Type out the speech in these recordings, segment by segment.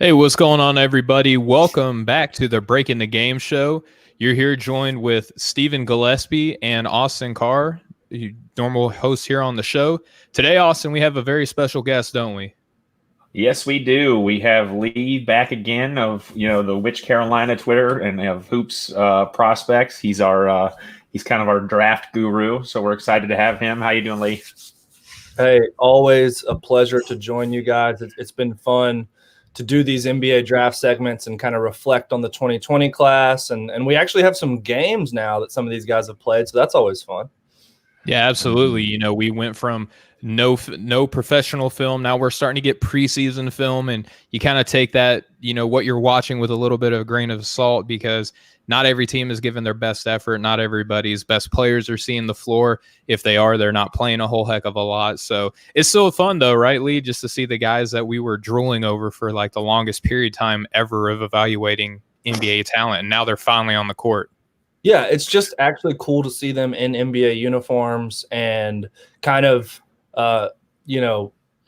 Hey, what's going on, everybody? Welcome back to the Breaking the Game show. You're here joined with Stephen Gillespie and Austin Carr, normal hosts here on the show. Today, Austin, we have a very special guest, don't we? Yes, we do. We have Lee back again of the Which Carolina Twitter and of Hoops prospects. He's kind of our draft guru, so we're excited to have him. How you doing, Lee? Hey, always a pleasure to join you guys. It's been fun to do these NBA draft segments and kind of reflect on the 2020 class. And we actually have some games now that some of these guys have played, so that's always fun. Yeah, absolutely. You know, we went from no professional film. Now we're starting to get preseason film, and you kind of take that, what you're watching with a little bit of a grain of salt, because not every team is giving their best effort. Not everybody's best players are seeing the floor. If they are, they're not playing a whole heck of a lot. So it's still fun though, right, Lee? Just to see the guys that we were drooling over for like the longest period of time ever of evaluating NBA talent. And now they're finally on the court. Yeah, it's just actually cool to see them in NBA uniforms and kind of,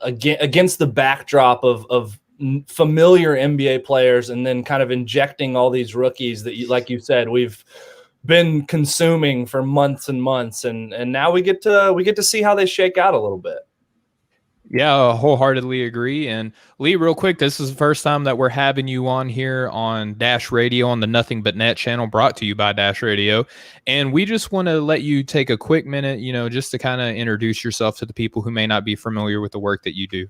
against the backdrop of familiar NBA players, and then kind of injecting all these rookies that, like you said, we've been consuming for months and months, and now we get to see how they shake out a little bit. Yeah, wholeheartedly agree. And Lee, real quick, this is the first time that we're having you on here on Dash Radio on the Nothing But Net channel, brought to you by Dash Radio. And we just want to let you take a quick minute, just to kind of introduce yourself to the people who may not be familiar with the work that you do.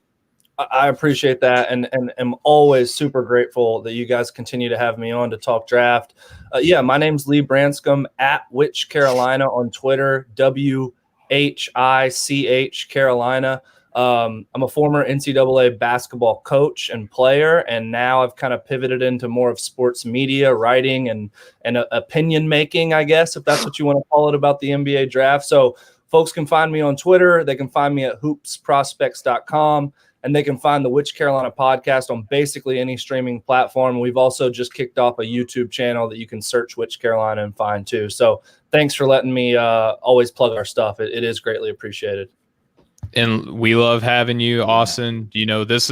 I appreciate that, and am always super grateful that you guys continue to have me on to talk draft. My name's Lee Branscome, at Which Carolina on Twitter, WHICH Carolina. I'm a former NCAA basketball coach and player, and now I've kind of pivoted into more of sports media, writing, and opinion making, I guess, if that's what you want to call it, about the NBA draft. So folks can find me on Twitter. They can find me at hoopsprospects.com. And they can find the Which Carolina podcast on basically any streaming platform. We've also just kicked off a YouTube channel that you can search Which Carolina and find too. So thanks for letting me always plug our stuff. It is greatly appreciated. And we love having you, Austin. This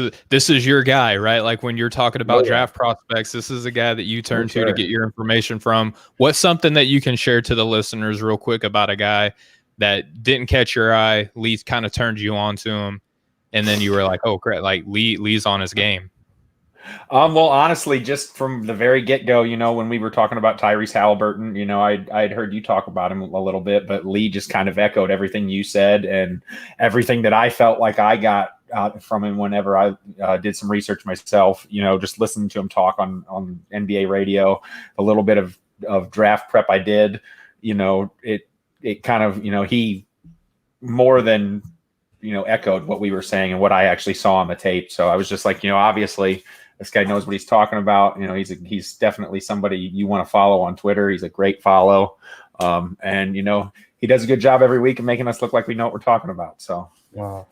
is your guy, right? Like when you're talking about draft prospects, this is a guy that you turn to get your information from. What's something that you can share to the listeners real quick about a guy that didn't catch your eye? Lee kind of turned you on to him, and then you were like, oh, great, like Lee's on his game. Well, honestly, just from the very get-go, when we were talking about Tyrese Halliburton, I'd heard you talk about him a little bit, but Lee just kind of echoed everything you said and everything that I felt like I got from him whenever I did some research myself, just listening to him talk on NBA radio, a little bit of draft prep I did, it kind of, he more than echoed what we were saying and what I actually saw on the tape. So I was just like, obviously this guy knows what he's talking about. He's definitely somebody you want to follow on Twitter. He's a great follow. And he does a good job every week of making us look like we know what we're talking about. So, wow.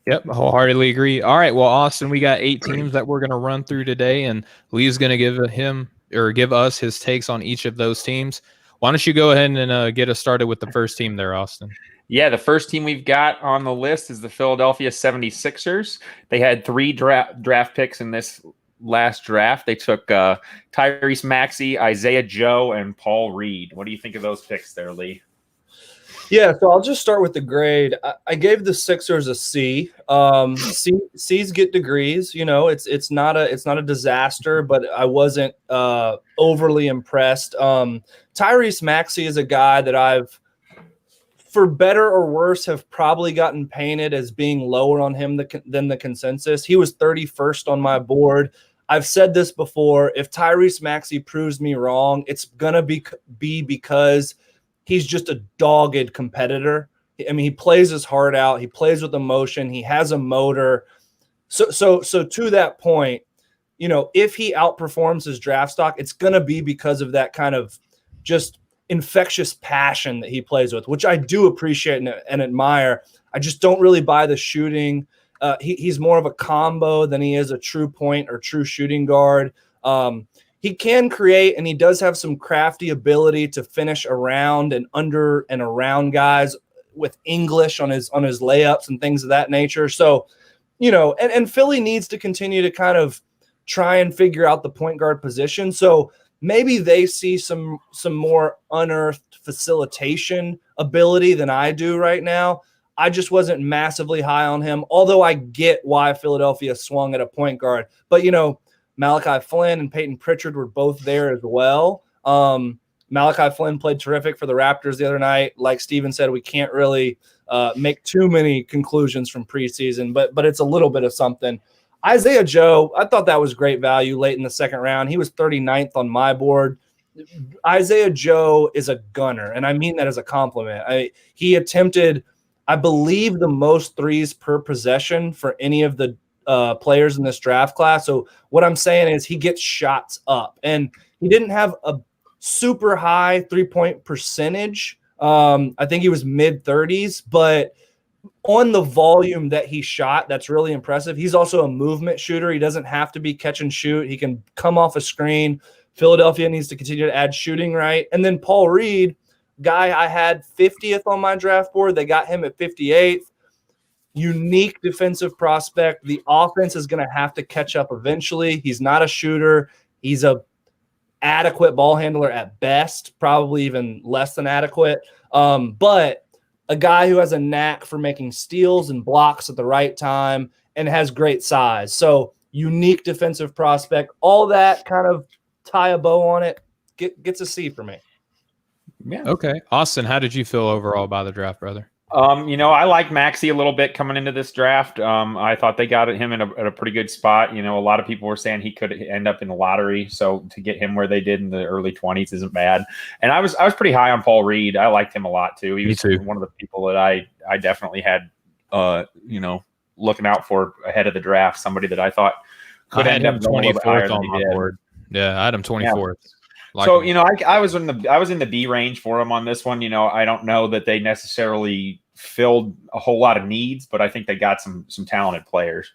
Yep, wholeheartedly agree. All right, well, Austin, we got 8 teams that we're going to run through today, and Lee's going to give us his takes on each of those teams. Why don't you go ahead and get us started with the first team there, Austin? Yeah, the first team we've got on the list is the Philadelphia 76ers. They had 3 draft picks in this last draft. They took Tyrese Maxey, Isaiah Joe, and Paul Reed. What do you think of those picks there, Lee? Yeah, so I'll just start with the grade. I gave the Sixers a C. C's get degrees. It's not a disaster, but I wasn't overly impressed. Tyrese Maxey is a guy that I've, for better or worse, have probably gotten painted as being lower on him than the consensus. He was 31st on my board. I've said this before. If Tyrese Maxey proves me wrong, it's gonna be because he's just a dogged competitor. I mean, he plays his heart out. He plays with emotion. He has a motor. So to that point, if he outperforms his draft stock, it's gonna be because of that kind of just infectious passion that he plays with, which I do appreciate and admire. I just don't really buy the shooting. He's more of a combo than he is a true point or true shooting guard. He can create, and he does have some crafty ability to finish around and under and around guys with English on his layups and things of that nature. So, and Philly needs to continue to kind of try and figure out the point guard position. So maybe they see some more unearthed facilitation ability than I do right now. I just wasn't massively high on him, although I get why Philadelphia swung at a point guard. But, Malachi Flynn and Peyton Pritchard were both there as well. Malachi Flynn played terrific for the Raptors the other night. Like Steven said, we can't really make too many conclusions from preseason, but it's a little bit of something. Isaiah Joe, I thought that was great value late in the second round. He was 39th on my board. Isaiah Joe is a gunner, and I mean that as a compliment. He attempted, I believe, the most threes per possession for any of the players in this draft class. So what I'm saying is he gets shots up, and he didn't have a super high 3-point percentage. I think he was mid 30s, but on the volume that he shot, that's really impressive. He's also a movement shooter. He doesn't have to be catch and shoot. He can come off a screen. Philadelphia needs to continue to add shooting, right? And then Paul Reed, guy I had 50th on my draft board. They got him at 58th. Unique defensive prospect. The offense is going to have to catch up eventually. He's not a shooter. He's a adequate ball handler at best, probably even less than adequate. But a guy who has a knack for making steals and blocks at the right time and has great size. So unique defensive prospect. All that kind of tie a bow on it. Gets a C for me. Yeah. Okay. Austin, how did you feel overall by the draft, brother? I like Maxey a little bit coming into this draft. I thought they got him at a pretty good spot. A lot of people were saying he could end up in the lottery. So to get him where they did in the early 20s isn't bad. And I was pretty high on Paul Reed. I liked him a lot too. He was one of the people that I definitely had, looking out for ahead of the draft. Somebody that I thought could end up 24th on my board. Yeah, I had him 24th. Yeah. So, I was in the B range for him on this one. I don't know that they necessarily filled a whole lot of needs, but I think they got some talented players.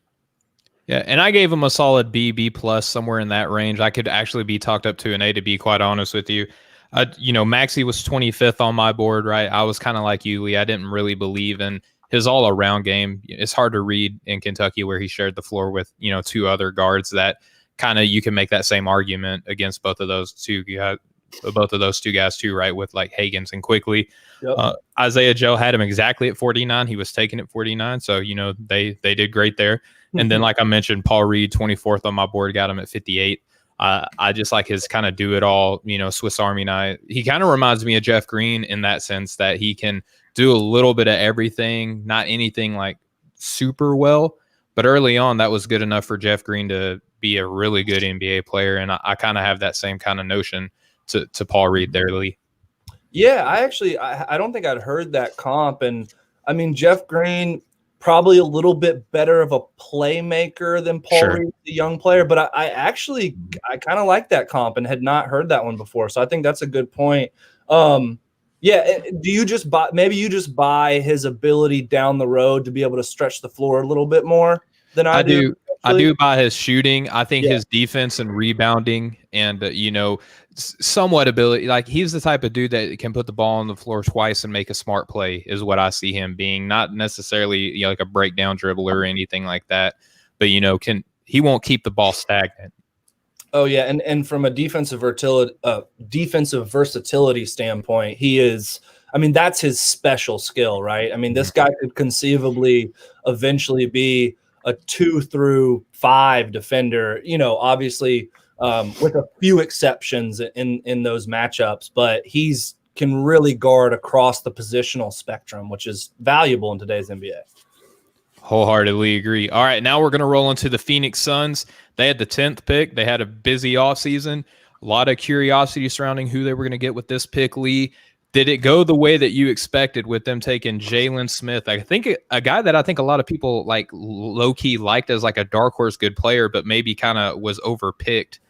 Yeah, and I gave him a solid B plus, somewhere in that range. I could actually be talked up to an A, to be quite honest with you. Maxey was 25th on my board, right? I was kind of like you, Lee. I didn't really believe in his all-around game. It's hard to read in Kentucky, where he shared the floor with, two other guards that kind of, you can make that same argument against both of those two guys too, right? With like Higgins and Quickly. Yep. Isaiah Joe had him exactly at 49. He was taken at 49. So, they did great there. And then, like I mentioned, Paul Reed, 24th on my board, got him at 58. I just like his kind of do it all, Swiss Army knife. He kind of reminds me of Jeff Green in that sense, that he can do a little bit of everything, not anything like super well, but early on that was good enough for Jeff Green to be a really good NBA player. And I kind of have that same kind of notion to Paul Reed there, Lee. Yeah, I don't think I'd heard that comp. And I mean, Jeff Green, probably a little bit better of a playmaker than Paul Reed, the young player. But I kind of like that comp and had not heard that one before. So I think that's a good point. Yeah. Do you just buy his ability down the road to be able to stretch the floor a little bit more than I do? I do buy his shooting. I think his defense and rebounding and, somewhat ability, like he's the type of dude that can put the ball on the floor twice and make a smart play is what I see him being. Not necessarily, like a breakdown dribbler or anything like that, but, he won't keep the ball stagnant. Oh yeah. And from a defensive versatility standpoint, he is, that's his special skill, right? This guy could conceivably eventually be a 2 through 5 defender, obviously with a few exceptions in those matchups, but he's can really guard across the positional spectrum, which is valuable in today's NBA. Wholeheartedly agree. All right, now we're going to roll into the Phoenix Suns. They had the 10th pick. They had a busy offseason. A lot of curiosity surrounding who they were going to get with this pick, Lee. Did it go the way that you expected with them taking Jalen Smith? I think a guy that I think a lot of people like low-key liked as like a dark horse good player, but maybe kind of was overpicked,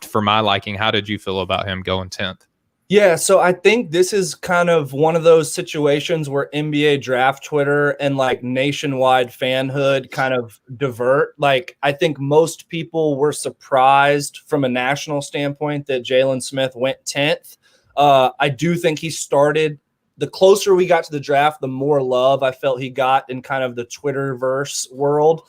for my liking. How did you feel about him going 10th? Yeah, so I think this is kind of one of those situations where NBA draft Twitter and like nationwide fanhood kind of divert. Like, I think most people were surprised from a national standpoint that Jalen Smith went 10th. I do think he started, the closer we got to the draft, the more love I felt he got in kind of the Twitterverse world.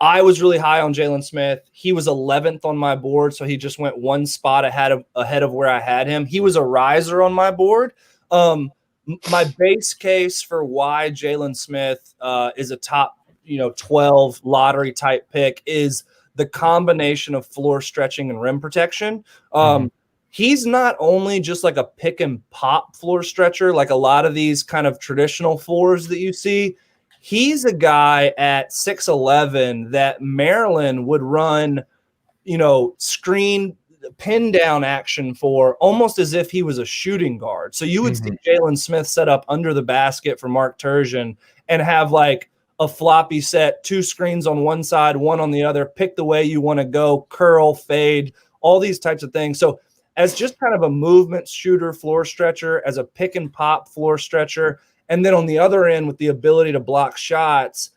I was really high on Jalen Smith. He was 11th on my board, so he just went one spot ahead of where I had him. He was a riser on my board. My base case for why Jalen Smith is a top 12 lottery type pick is the combination of floor stretching and rim protection. He's not only just like a pick and pop floor stretcher, like a lot of these kind of traditional fours that you see. He's a guy at 6'11" that Maryland would run, screen pin down action for almost as if he was a shooting guard. So you would see Jalen Smith set up under the basket for Mark Turgeon and have like a floppy set, 2 screens on one side, 1 on the other, pick the way you want to go, curl, fade, all these types of things. So as just kind of a movement shooter floor stretcher, as a pick and pop floor stretcher, and then on the other end with the ability to block shots,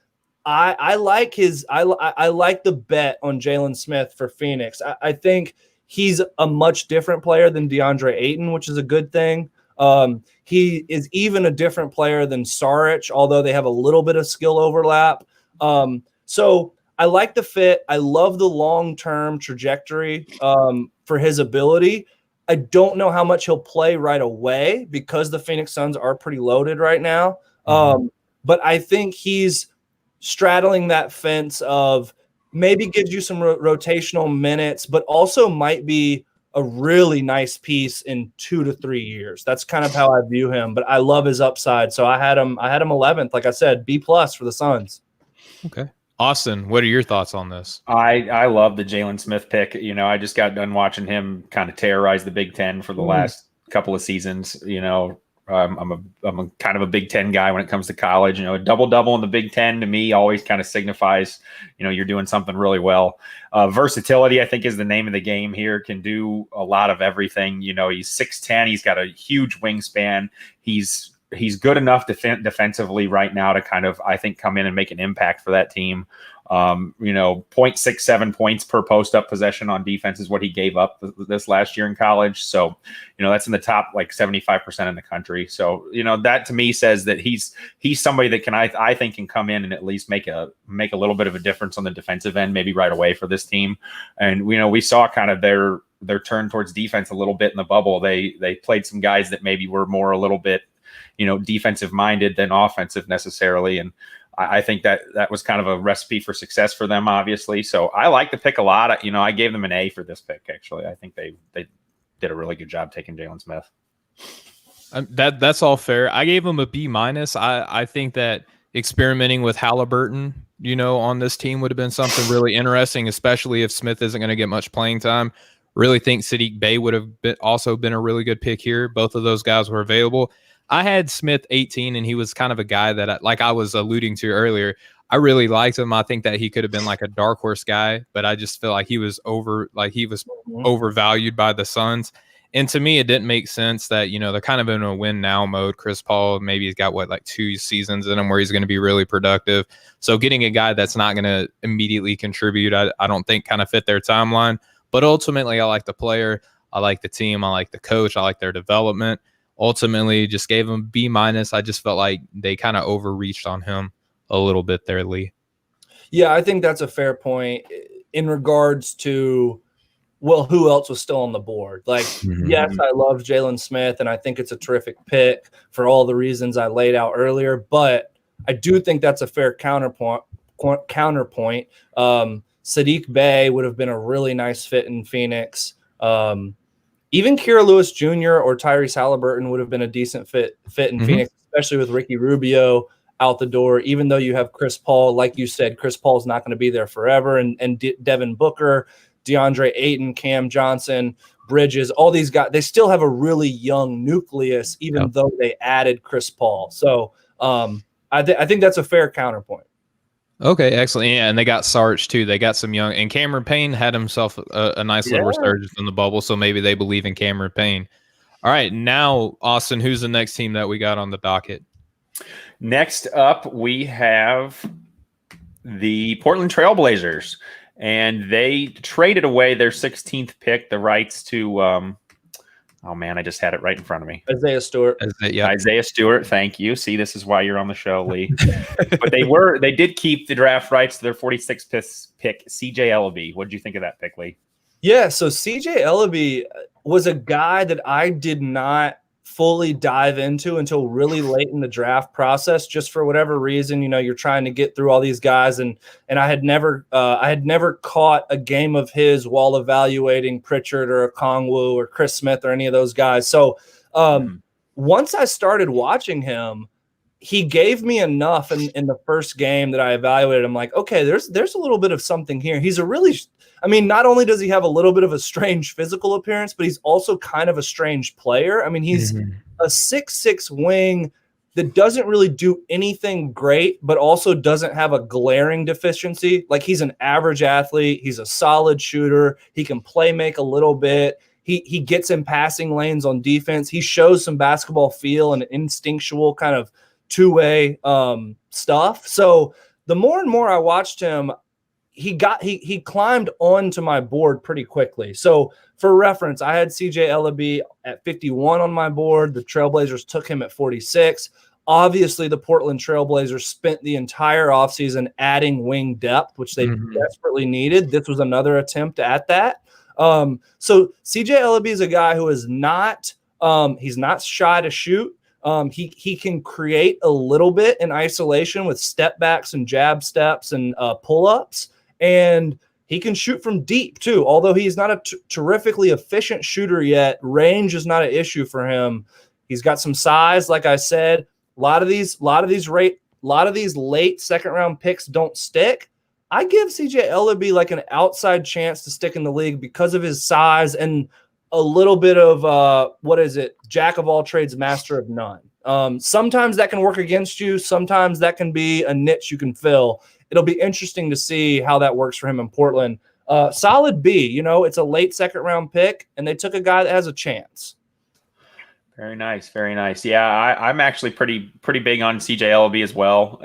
I like the bet on Jalen Smith for Phoenix. I think he's a much different player than DeAndre Ayton, which is a good thing. He is even a different player than Saric, although they have a little bit of skill overlap. So I like the fit. I love the long-term trajectory for his ability. I don't know how much he'll play right away because the Phoenix Suns are pretty loaded right now. But I think he's straddling that fence of maybe gives you some rotational minutes, but also might be a really nice piece in 2 to 3 years. That's kind of how I view him, but I love his upside. So I had him 11th, like I said, B+ for the Suns. Okay. Austin, what are your thoughts on this? I love the Jalen Smith pick. I just got done watching him kind of terrorize the Big Ten for the last couple of seasons. I'm a kind of a Big Ten guy when it comes to college. A double-double in the Big Ten to me always kind of signifies, you're doing something really well. Versatility, I think, is the name of the game here. Can do a lot of everything. He's 6'10". He's got a huge wingspan. He's good enough defensively right now to kind of, I think, come in and make an impact for that team. 0.67 points per post-up possession on defense is what he gave up this last year in college. So, that's in the top like 75% in the country. So, that to me says that he's somebody that I think can come in and at least make a little bit of a difference on the defensive end, maybe right away for this team. And we saw kind of their turn towards defense a little bit in the bubble. They played some guys that maybe were more a little bit defensive minded than offensive necessarily. And I think that was kind of a recipe for success for them, obviously. So I like the pick a lot. I gave them an A for this pick, actually. I think they did a really good job taking Jalen Smith. That's all fair. I gave them a B-. I think that experimenting with Halliburton, on this team would have been something really interesting, especially if Smith isn't going to get much playing time. Really think Sadiq Bey would have also been a really good pick here. Both of those guys were available. I had Smith 18, and he was kind of a guy that, like I was alluding to earlier, I really liked him. I think that he could have been like a dark horse guy, but I just feel like he was overvalued by the Suns. And to me, it didn't make sense that, they're kind of in a win now mode. Chris Paul, maybe he's got 2 seasons in him where he's going to be really productive. So getting a guy that's not going to immediately contribute, I don't think kind of fit their timeline. But ultimately, I like the player. I like the team. I like the coach. I like their development. Ultimately, just gave him B-. I just felt like they kind of overreached on him a little bit there, Lee. Yeah, I think that's a fair point in regards to, who else was still on the board? Yes, I love Jalen Smith, and I think it's a terrific pick for all the reasons I laid out earlier, but I do think that's a fair counterpoint. Sadiq Bey would have been a really nice fit in Phoenix. Even Kira Lewis Jr. or Tyrese Halliburton would have been a decent fit in Phoenix, especially with Ricky Rubio out the door. Even though you have Chris Paul, like you said, Chris Paul's not going to be there forever. And Devin Booker, DeAndre Ayton, Cam Johnson, Bridges, all these guys, they still have a really young nucleus, even though they added Chris Paul. So I think that's a fair counterpoint. Okay, excellent. Yeah, and they got Sarge too. They got some young, and Cameron Payne had himself a nice little resurgence in the bubble, so maybe they believe in Cameron Payne. All right, now, Austin, who's the next team that we got on the docket? Next up, we have the Portland Trailblazers, and they traded away their 16th pick, the rights to Oh man, I just had it right in front of me. Isaiah Stewart. Isaiah Stewart. Thank you. See, this is why you're on the show, Lee. But they did keep the draft rights to their 46th pick, CJ Ellaby. What did you think of that pick, Lee? Yeah, so CJ Ellaby was a guy that I did not fully dive into until really late in the draft process, just for whatever reason. You're trying to get through all these guys, and I had never caught a game of his while evaluating Pritchard or Okongwu or Chris Smith or any of those guys. So once I started watching him, he gave me enough in the first game that I evaluated. I'm like, okay, there's a little bit of something here. He's not only does he have a little bit of a strange physical appearance, but he's also kind of a strange player. I mean, he's a 6'6" wing that doesn't really do anything great, but also doesn't have a glaring deficiency. Like, he's an average athlete. He's a solid shooter. He can play make a little bit. He gets in passing lanes on defense. He shows some basketball feel and instinctual kind of two-way stuff. So the more and more I watched him, he climbed onto my board pretty quickly. So for reference, I had CJ Ellaby at 51 on my board. The Trailblazers took him at 46. Obviously, the Portland Trailblazers spent the entire offseason adding wing depth, which they desperately needed. This was another attempt at that. So CJ Ellaby is a guy who is not he's not shy to shoot. He can create a little bit in isolation with step backs and jab steps and pull-ups, and he can shoot from deep too. Although he's not a terrifically efficient shooter yet, range is not an issue for him. He's got some size, like I said. A lot of these late second round picks don't stick. I give CJ Ellaby like an outside chance to stick in the league because of his size and a little bit of jack of all trades, master of none. Sometimes that can work against you. Sometimes that can be a niche you can fill. It'll be interesting to see how that works for him in Portland. Solid B, it's a late second round pick, and they took a guy that has a chance. Very nice, very nice. Yeah, I'm actually pretty big on CJ Ellaby as well.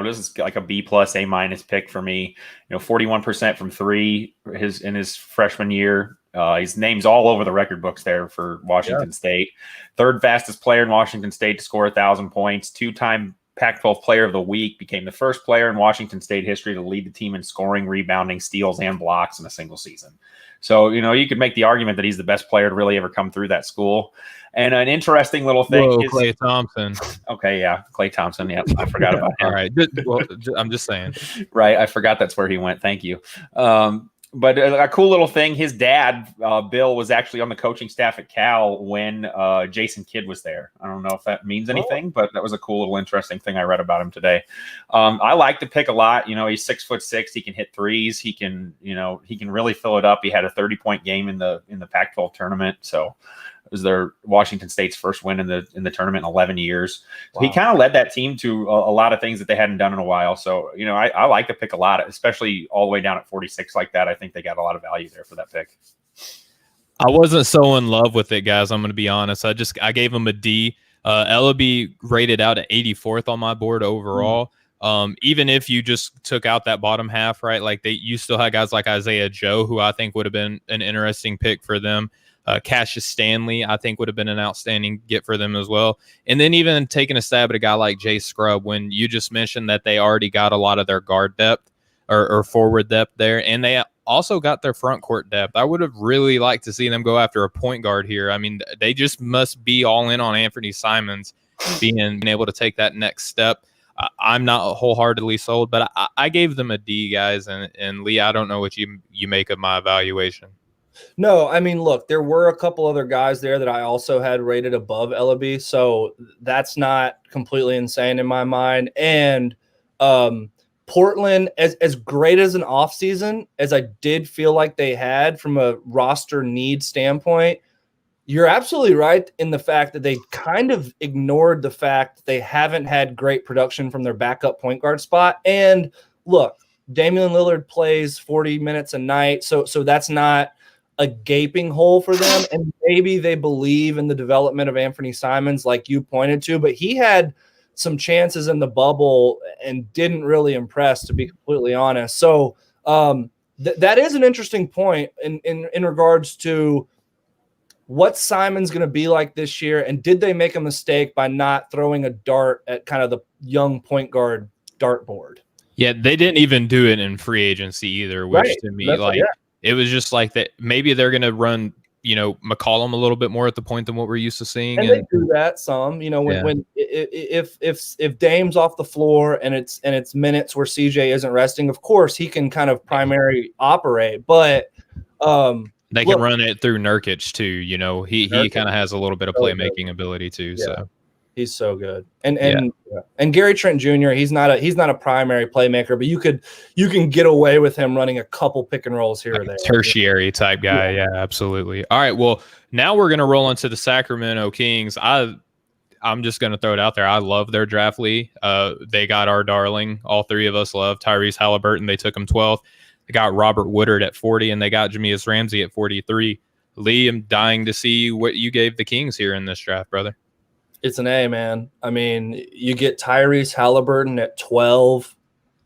This is like a B+, A- pick for me. 41% from three in his freshman year. His name's all over the record books there for Washington State. Third fastest player in Washington State to score 1,000 points. Two-time Pac-12 Player of the Week. Became the first player in Washington State history to lead the team in scoring, rebounding, steals, and blocks in a single season. So, you could make the argument that he's the best player to really ever come through that school. And an interesting little thing is Klay Thompson. Okay, yeah, Klay Thompson. Yeah, I forgot about him. All right, I'm just saying. Right, I forgot that's where he went. Thank you. But a cool little thing, his dad, Bill, was actually on the coaching staff at Cal when Jason Kidd was there. I don't know if that means anything, but that was a cool little interesting thing I read about him today. I like the pick a lot. He's 6'6". He can hit threes. He can really fill it up. He had a 30-point game in the Pac-12 tournament. So it was their Washington State's first win in the tournament in 11 years. So He kind of led that team to a lot of things that they hadn't done in a while. So, I like the pick a lot, especially all the way down at 46 like that. I think they got a lot of value there for that pick. I wasn't so in love with it, guys. I'm going to be honest. I gave him a D. Ellaby rated out at 84th on my board overall. Even if you just took out that bottom half, right? Like you still had guys like Isaiah Joe, who I think would have been an interesting pick for them. Cassius Stanley, I think, would have been an outstanding get for them as well. And then even taking a stab at a guy like Jay Scrubb, when you just mentioned that they already got a lot of their guard depth or forward depth there, and they also got their front court depth. I would have really liked to see them go after a point guard here. I mean, they just must be all in on Anthony Simons being able to take that next step. I'm not wholeheartedly sold, but I gave them a D, guys. And Lee, I don't know what you make of my evaluation. No, I mean, look, there were a couple other guys there that I also had rated above Ellaby, so that's not completely insane in my mind. And Portland, as great as an offseason as I did feel like they had from a roster need standpoint, you're absolutely right in the fact that they kind of ignored the fact that they haven't had great production from their backup point guard spot. And look, Damian Lillard plays 40 minutes a night, so that's not a gaping hole for them. And maybe they believe in the development of Anthony Simons, like you pointed to, but he had some chances in the bubble and didn't really impress, to be completely honest. So that is an interesting point in regards to what's Simon's going to be like this year? And did they make a mistake by not throwing a dart at kind of the young point guard dartboard? Yeah, they didn't even do it in free agency either, which to me, it was just like that. Maybe they're going to run, McCollum a little bit more at the point than what we're used to seeing. And they do that some, if Dame's off the floor and it's minutes where CJ isn't resting, of course he can kind of primary operate, but they can run it through Nurkic too. He kind of has a little bit of playmaking ability too. Yeah. So he's so good. And Gary Trent Jr., he's not a primary playmaker, but you can get away with him running a couple pick and rolls here or there. Tertiary type guy. Yeah, absolutely. All right. Well, now we're gonna roll into the Sacramento Kings. I'm just gonna throw it out there. I love their draft, Lee. They got our darling. All three of us love Tyrese Halliburton. They took him 12th. They got Robert Woodard at 40, and they got Jamias Ramsey at 43. Lee, I'm dying to see what you gave the Kings here in this draft, brother. It's an A, man. I mean, you get Tyrese Halliburton at 12.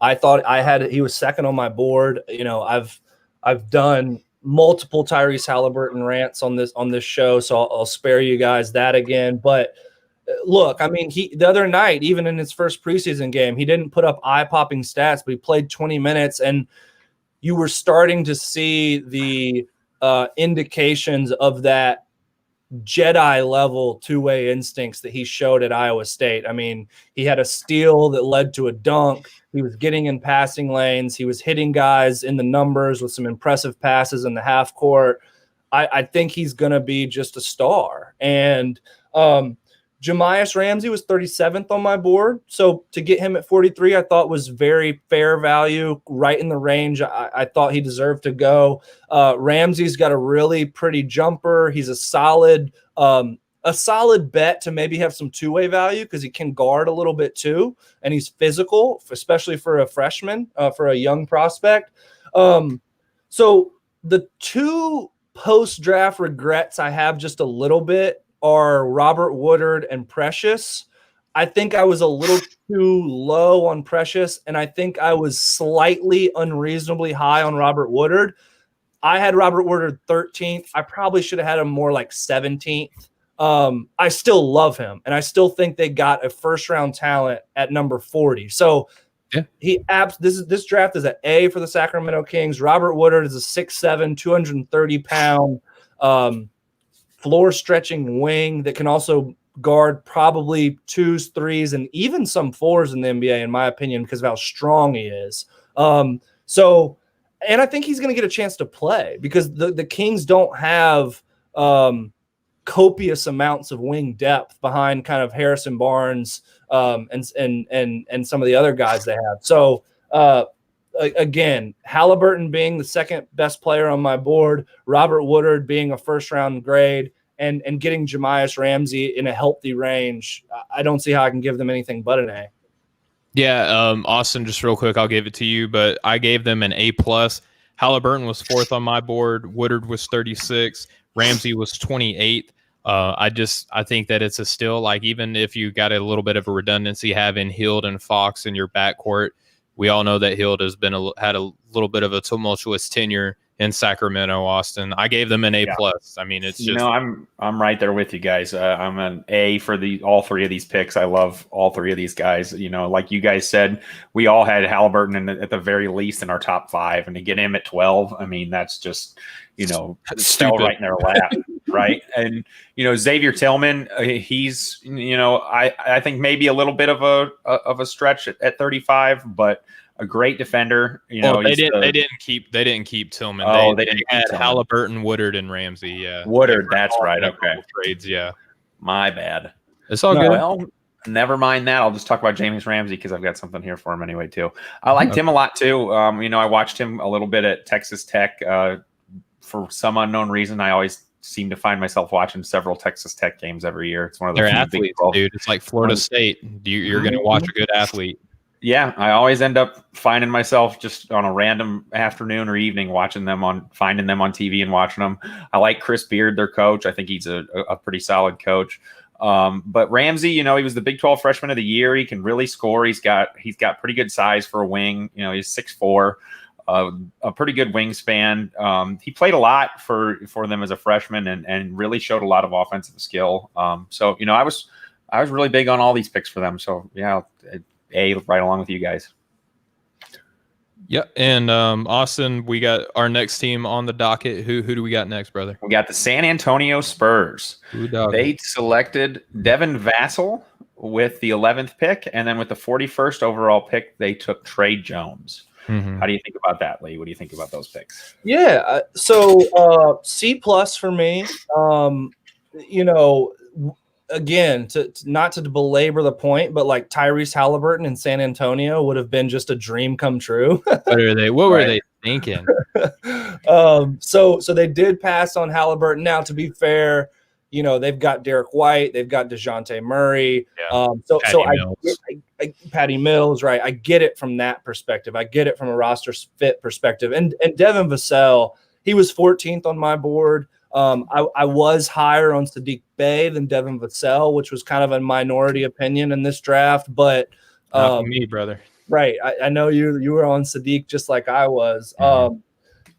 I thought he was second on my board. I've done multiple Tyrese Halliburton rants on this show, so I'll spare you guys that again. But look, I mean, the other night, even in his first preseason game, he didn't put up eye-popping stats, but he played 20 minutes, and you were starting to see the indications of that Jedi level two-way instincts that he showed at Iowa State. I mean, he had a steal that led to a dunk. He was getting in passing lanes. He was hitting guys in the numbers with some impressive passes in the half court. I think he's going to be just a star. And Jamias Ramsey was 37th on my board. So to get him at 43, I thought was very fair value, right in the range I thought he deserved to go. Ramsey's got a really pretty jumper. He's a solid bet to maybe have some two-way value because he can guard a little bit too. And he's physical, especially for a freshman, for a young prospect. So the two post-draft regrets I have just a little bit are Robert Woodard and Precious. I think I was a little too low on Precious, and I think I was slightly unreasonably high on Robert Woodard. I had Robert Woodard 13th. I probably should have had him more like 17th. I still love him, and I still think they got a first-round talent at number 40. So this draft is an A for the Sacramento Kings. Robert Woodard is a 6'7", 230-pound floor stretching wing that can also guard probably 2s, 3s, and even some 4s in the NBA, in my opinion, because of how strong he is. And I think he's going to get a chance to play because the Kings don't have copious amounts of wing depth behind kind of Harrison Barnes and some of the other guys they have. So again, Halliburton being the second best player on my board, Robert Woodard being a first round grade, and getting Jamias Ramsey in a healthy range, I don't see how I can give them anything but an A. Yeah, Austin, just real quick, I'll give it to you, but I gave them an A+. Halliburton was 4th on my board. Woodard was 36. Ramsey was 28. I think that it's a still, like, even if you got a little bit of a redundancy having Hield and Fox in your backcourt, we all know that Hield has had a little bit of a tumultuous tenure in Sacramento, Austin. I gave them an A+. I mean, it's just, I'm right there with you guys. I'm an A for all three of these picks. I love all three of these guys. Like you guys said, we all had Halliburton at the very least in our top 5, and to get him at 12, I mean, that's just, fell right in their lap, right? And Xavier Tillman, he's I think maybe a little bit of a stretch at 35, but a great defender. They didn't keep Tillman. Oh, they had Halliburton, Woodard, and Ramsey. Yeah, Woodard. That's right. Okay, trades. Yeah, my bad. It's all good. Well, never mind that. I'll just talk about Jamias Ramsey because I've got something here for him anyway too. I liked him a lot too. I watched him a little bit at Texas Tech. For some unknown reason, I always seem to find myself watching several Texas Tech games every year. It's one of those athletes, dude. It's like Florida State. You're going to watch a good athlete. Yeah, I always end up finding myself just on a random afternoon or evening finding them on TV and watching them. I like Chris Beard, their coach. I think he's a pretty solid coach. But Ramsey, he was the Big 12 Freshman of the Year. He can really score. He's got pretty good size for a wing. He's 6'4". a pretty good wingspan. He played a lot for them as a freshman and really showed a lot of offensive skill. So I was really big on all these picks for them. So yeah, A right along with you guys. Yeah, and Austin, we got our next team on the docket. Who do we got next, brother? We got the San Antonio Spurs. They selected Devin Vassell with the 11th pick, and then with the 41st overall pick, they took Trey Jones. How do you think about that, Lee? What do you think about those picks? Yeah, so C+ for me. Again, to not to belabor the point, but like Tyrese Halliburton in San Antonio would have been just a dream come true. What were they thinking? So they did pass on Halliburton. Now, to be fair, they've got Derek White, they've got DeJounte Murray. Patty Mills, right? I get it from that perspective. I get it from a roster fit perspective. And Devin Vassell, he was 14th on my board. I was higher on Sadiq Bey than Devin Vassell, which was kind of a minority opinion in this draft. But not for me, brother. Right. I know you were on Sadiq just like I was.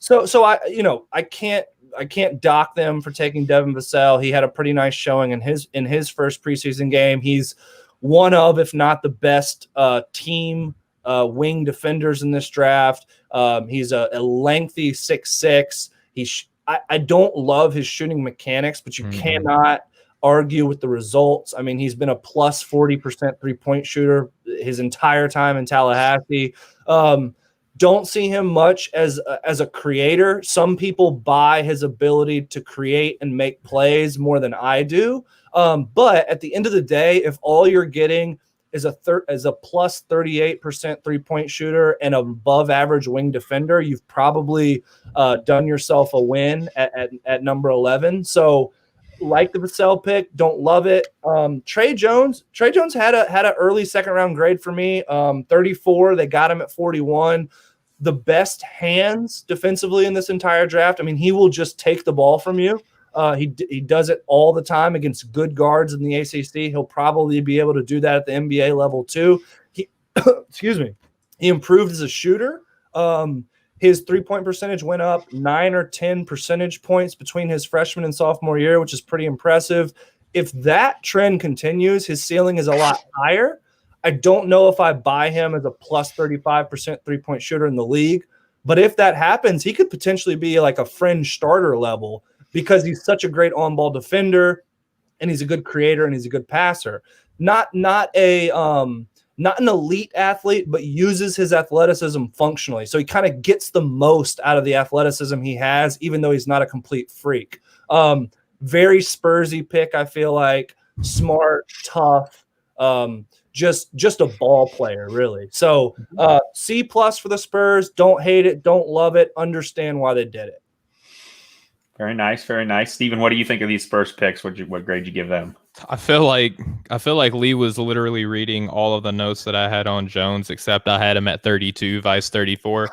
So I can't dock them for taking Devin Vassell. He had a pretty nice showing in his first preseason game. He's one of, if not the best team wing defenders in this draft. He's a lengthy 6'6". I don't love his shooting mechanics, but you cannot argue with the results. I mean, he's been a plus 40% three-point shooter his entire time in Tallahassee. Don't see him much as a creator. Some people buy his ability to create and make plays more than I do. But at the end of the day, if all you're getting is a plus 38% three-point shooter and above average wing defender, you've probably done yourself a win at number 11. So like the Vassell pick, don't love it. Trey Jones had an early second round grade for me. 34, they got him at 41. The best hands defensively in this entire draft. I mean, he will just take the ball from you. He does it all the time against good guards in the ACC. He'll probably be able to do that at the NBA level too. Excuse me. He improved as a shooter. His three-point percentage went up 9 or 10 percentage points between his freshman and sophomore year, which is pretty impressive. If that trend continues, his ceiling is a lot higher. I don't know if I buy him as a plus 35% three-point shooter in the league, but if that happens, he could potentially be like a fringe starter level because he's such a great on-ball defender and he's a good creator and he's a good passer. Not an elite athlete, but uses his athleticism functionally. So he kind of gets the most out of the athleticism he has, even though he's not a complete freak. Very Spursy pick, I feel like. Smart, tough, just a ball player, really. So C+ for the Spurs. Don't hate it. Don't love it. Understand why they did it. Very nice, very nice. Steven, what do you think of these Spurs picks? What grade you give them? I feel like Lee was literally reading all of the notes that I had on Jones, except I had him at 32, Vice 34.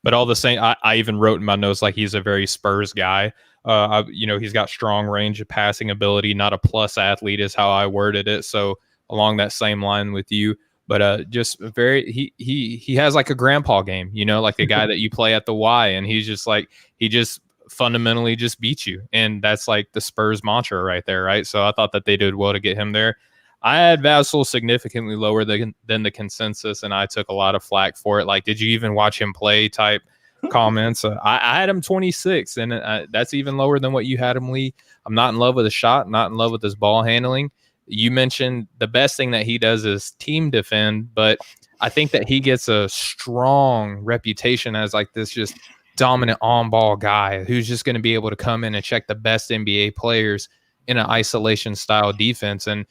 But all the same, I even wrote in my notes like he's a very Spurs guy. He's got strong range of passing ability, not a plus athlete is how I worded it. So along that same line with you, but just very he has like a grandpa game, like the guy that you play at the Y, and he's just like he just fundamentally just beat you, and that's like the Spurs mantra right there, right? So I thought that they did well to get him there. I had Vassell significantly lower than the consensus, and I took a lot of flack for it. Like, did you even watch him play type comments? I had him 26, and that's even lower than what you had him, Lee. I'm not in love with his shot, not in love with his ball handling. You mentioned the best thing that he does is team defend, but I think that he gets a strong reputation as like this just dominant on-ball guy who's just going to be able to come in and check the best NBA players in an isolation style defense. And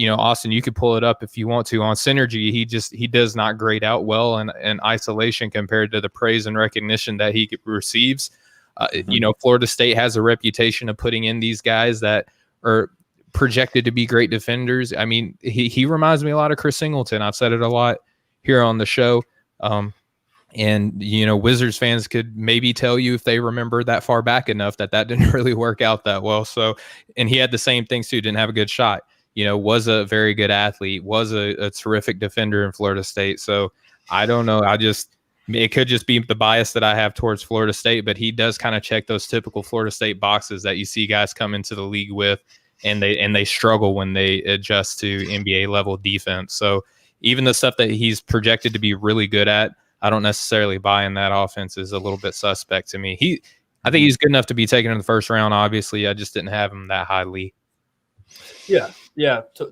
Austin, you could pull it up if you want to on Synergy. He does not grade out well in isolation compared to the praise and recognition that he receives. Florida State has a reputation of putting in these guys that are projected to be great defenders. I mean, he reminds me a lot of Chris Singleton. I've said it a lot here on the show. And, Wizards fans could maybe tell you if they remember that far back enough that didn't really work out that well. So, and he had the same things too, didn't have a good shot, was a very good athlete, was a terrific defender in Florida State. So I don't know. It could just be the bias that I have towards Florida State, but he does kind of check those typical Florida State boxes that you see guys come into the league with, and they struggle when they adjust to NBA level defense. So even the stuff that he's projected to be really good at, I don't necessarily buy in that offense is a little bit suspect to me. I think he's good enough to be taken in the first round. Obviously, I just didn't have him that highly. Yeah,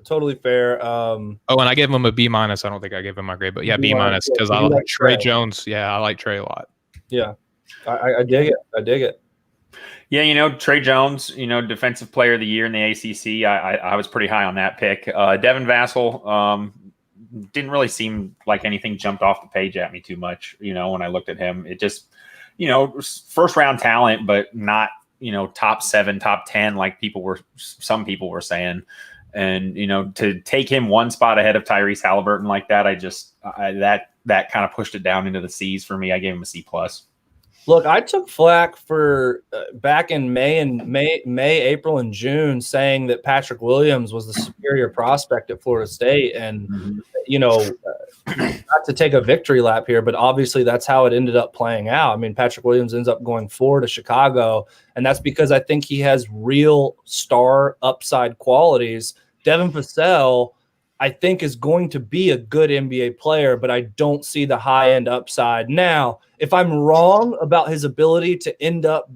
totally fair. And I gave him a B-. I don't think I gave him my grade, but yeah, B- because I like Trey Jones. Yeah, I like Trey a lot. Yeah, I dig it. Yeah, Trey Jones, defensive player of the year in the ACC. I was pretty high on that pick. Devin Vassell didn't really seem like anything jumped off the page at me too much. When I looked at him, it just, first round talent, but not, top 7, top 10, like some people were saying. And, to take him one spot ahead of Tyrese Halliburton like that, that kind of pushed it down into the C's for me. I gave him a C+. Look, I took flack for back in May, April, and June saying that Patrick Williams was the superior prospect at Florida State. And, not to take a victory lap here, but obviously that's how it ended up playing out. I mean, Patrick Williams ends up going 4 to Chicago, and that's because I think he has real star upside qualities. Devin Vassell, I think, is going to be a good NBA player, but I don't see the high-end upside. Now, if I'm wrong about his ability to end up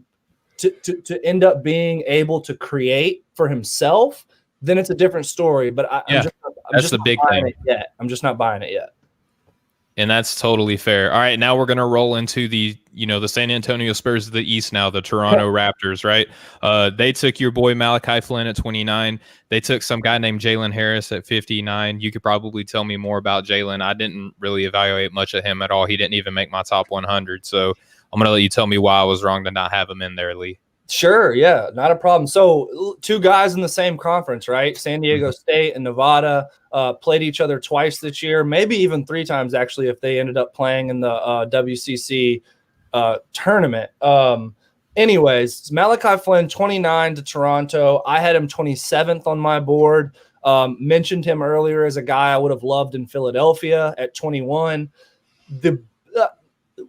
being able to create for himself, then it's a different story. But I'm just not buying it yet. I'm just not buying it yet. And that's totally fair. All right, now we're going to roll into the San Antonio Spurs of the East now, the Toronto Raptors, right? They took your boy Malachi Flynn at 29. They took some guy named Jalen Harris at 59. You could probably tell me more about Jalen. I didn't really evaluate much of him at all. He didn't even make my top 100. So I'm going to let you tell me why I was wrong to not have him in there, Lee. Sure, yeah, not a problem. So 2 guys in the same conference, right? San Diego State and Nevada played each other twice this year, maybe even 3 times actually if they ended up playing in the WCC tournament. Anyways, Malachi Flynn, 29 to Toronto. I had him 27th on my board. Mentioned him earlier as a guy I would have loved in Philadelphia at 21.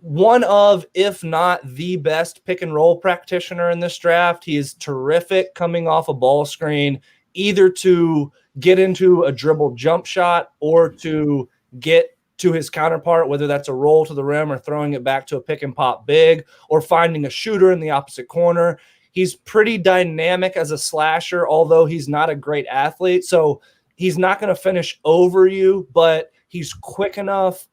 One of, if not the best pick and roll practitioner in this draft. He is terrific coming off a ball screen, either to get into a dribble jump shot or to get to his counterpart, whether that's a roll to the rim or throwing it back to a pick and pop big or finding a shooter in the opposite corner. He's pretty dynamic as a slasher, although he's not a great athlete. So he's not going to finish over you, but he's quick enough,